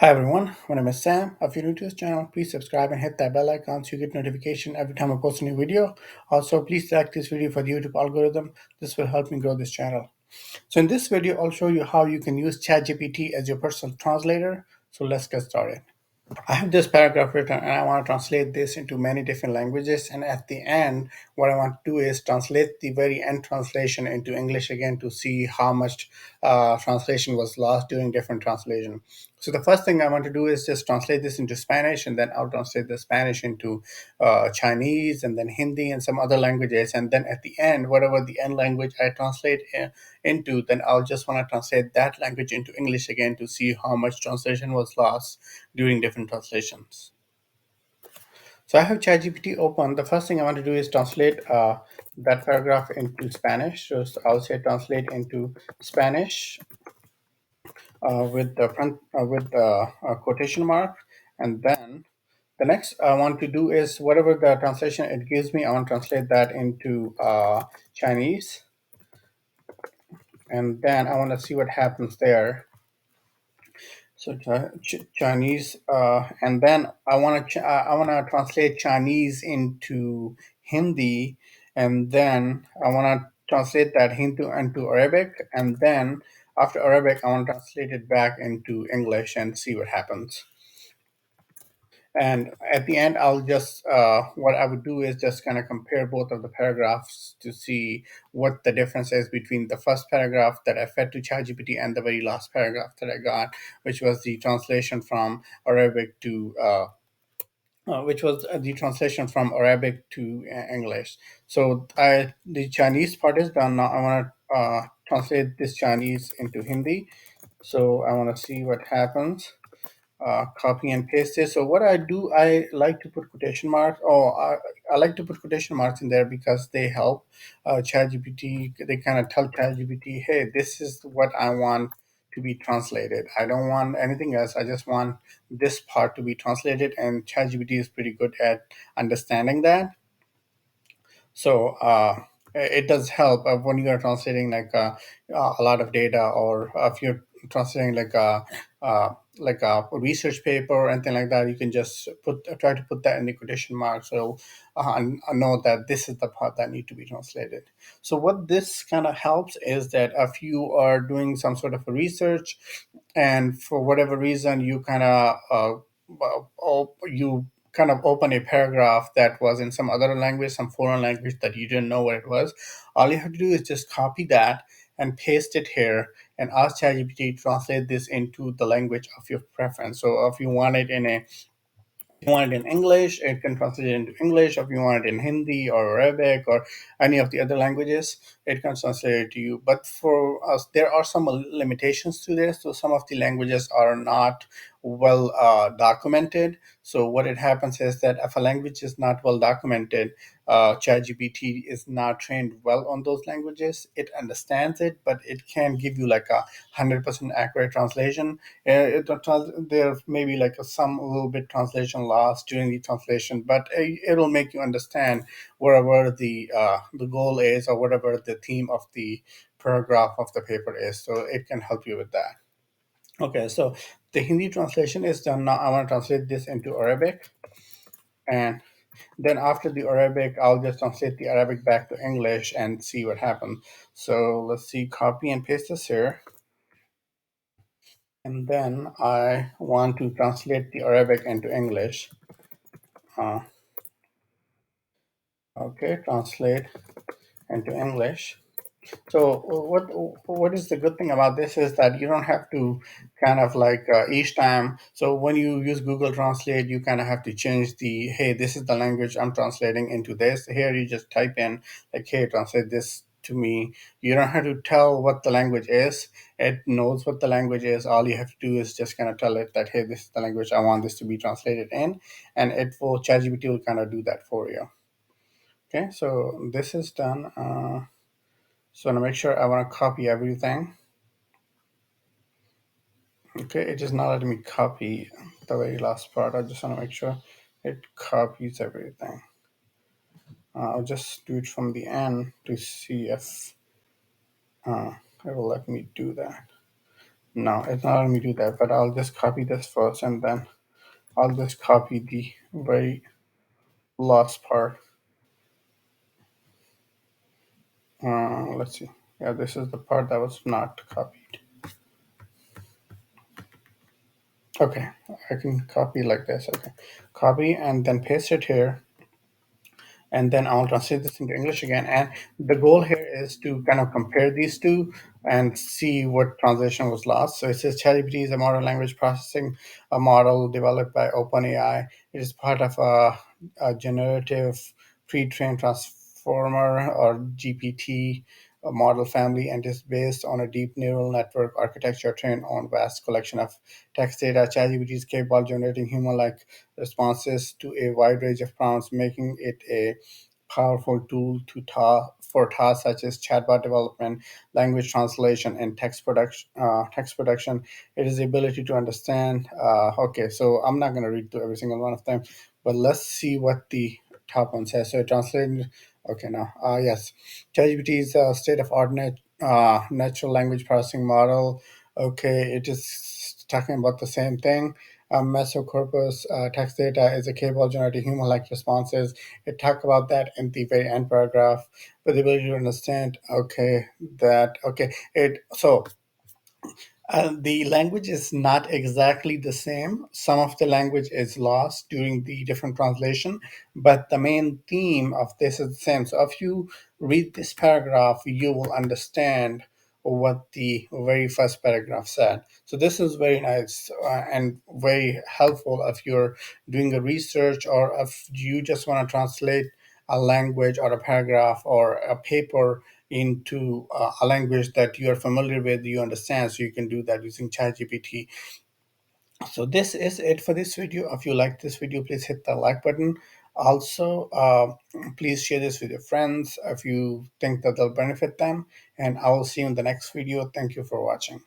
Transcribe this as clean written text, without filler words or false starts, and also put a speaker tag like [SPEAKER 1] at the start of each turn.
[SPEAKER 1] Hi everyone, my name is Sam. If you're new to this channel, please subscribe and hit that bell icon so you get notification every time I post a new video. Also, please like this video for the YouTube algorithm. This will help me grow this channel. So in this video, I'll show you how you can use ChatGPT as your personal translator. So let's get started. I have this paragraph written and I want to translate this into many different languages. And at the end, what I want to do is translate the very end translation into English again to see how much translation was lost during different translation. So the first thing I want to do is just translate this into Spanish, and then I'll translate the Spanish into Chinese, and then Hindi and some other languages. And then at the end, whatever the end language I translate into, then I'll just want to translate that language into English again to see how much translation was lost during different translations. So I have ChatGPT open. The first thing I want to do is translate that paragraph into Spanish. So I'll say translate into Spanish with the front with the quotation mark, and then the next I want to do is whatever the translation it gives me, I want to translate that into Chinese, and then I want to see what happens there. So Chinese, and then I want to translate Chinese into Hindi, and then I want to translate that Hindi into Arabic, and then after Arabic, I want to translate it back into English and see what happens. And at the end, I'll just what I would do is just kind of compare both of the paragraphs to see what the difference is between the first paragraph that I fed to ChatGPT and the very last paragraph that I got, which was the translation from Arabic to which was the translation from Arabic to English. So the Chinese part is done. Now I want to translate this Chinese into Hindi. So I want to see what happens. Copy and paste it. So what I do, I like to put quotation marks. I like to put quotation marks in there because they help ChatGPT. They kind of tell ChatGPT, hey, this is what I want to be translated. I don't want anything else. I just want this part to be translated, and ChatGPT is pretty good at understanding that. So it does help when you are translating a lot of data, or if you're translating like a research paper or anything like that. You can just try to put that in the quotation mark, so I know that this is the part that need to be translated. So what this kind of helps is that if you are doing some sort of a research, and for whatever reason you kind of you kind of open a paragraph that was in some other language, some foreign language that you didn't know what it was, all you have to do is just copy that and paste it here and ask ChatGPT to translate this into the language of your preference. So if you want it in a if you want it in English, it can translate it into English. If you want it in Hindi or Arabic or any of the other languages, it can translate it to you. But for us, there are some limitations to this. So some of the languages are not well documented. So what it happens is that if a language is not well documented, ChatGPT is not trained well on those languages. It understands it, but it can give you like 100% accurate translation. There may be like some a little bit translation loss during the translation, but it'll make you understand wherever the goal is, or whatever the theme of the paragraph of the paper is. So it can help you with that. Okay, so the Hindi translation is done. Now I want to translate this into Arabic, and then after the Arabic, I'll just translate the Arabic back to English and see what happens. So let's see, copy and paste this here. And then I want to translate the Arabic into English. Uh, okay, translate into English. So what is the good thing about this is that you don't have to kind of like each time. So when you use Google Translate, you kind of have to change the, hey, this is the language I'm translating into this. Here you just type in like, hey, translate this to me. You don't have to tell what the language is. It knows what the language is. All you have to do is just kind of tell it that, hey, this is the language I want this to be translated in, and it will ChatGPT will kind of do that for you. Okay, so this is done. So to make sure, I want to copy everything. Okay, it is not letting me copy the very last part. I just want to make sure it copies everything. I'll just do it from the end to see if it will let me do that. No, it's not letting me do that, but I'll just copy this first and then I'll just copy the very last part. Let's see. Yeah, this is the part that was not copied. Okay, I can copy like this. Okay, copy and then paste it here, and then I'll translate this into English again. And the goal here is to kind of compare these two and see what translation was lost. So it says ChatGPT is a modern language processing a model developed by OpenAI. It is part of a generative pre-trained transformer or GPT model family and is based on a deep neural network architecture trained on vast collection of text data. ChatGPT is capable of generating human-like responses to a wide range of prompts, making it a powerful tool for tasks such as chatbot development, language translation, and text production. Text production. It is the ability to understand. Okay, so I'm not going to read through every single one of them, but let's see what the top one says. So translated. Okay, now yes, ChatGPT is a state-of-art natural language processing model. Okay, it is talking about the same thing. Mesocorpus text data is a capable of generating human-like responses. It talk about that in the very end paragraph, with the ability to understand. Okay, that okay. It so the language is not exactly the same. Some of the language is lost during the different translation, but the main theme of this is the same. So if you read this paragraph, you will understand what the very first paragraph said. So this is very nice and very helpful if you're doing a research or if you just want to translate a language or a paragraph or a paper into a language that you are familiar with, you understand, so you can do that using ChatGPT. So this is it for this video. If you like this video, please hit the like button. Also, please share this with your friends if you think that they'll benefit them. And I will see you in the next video. Thank you for watching.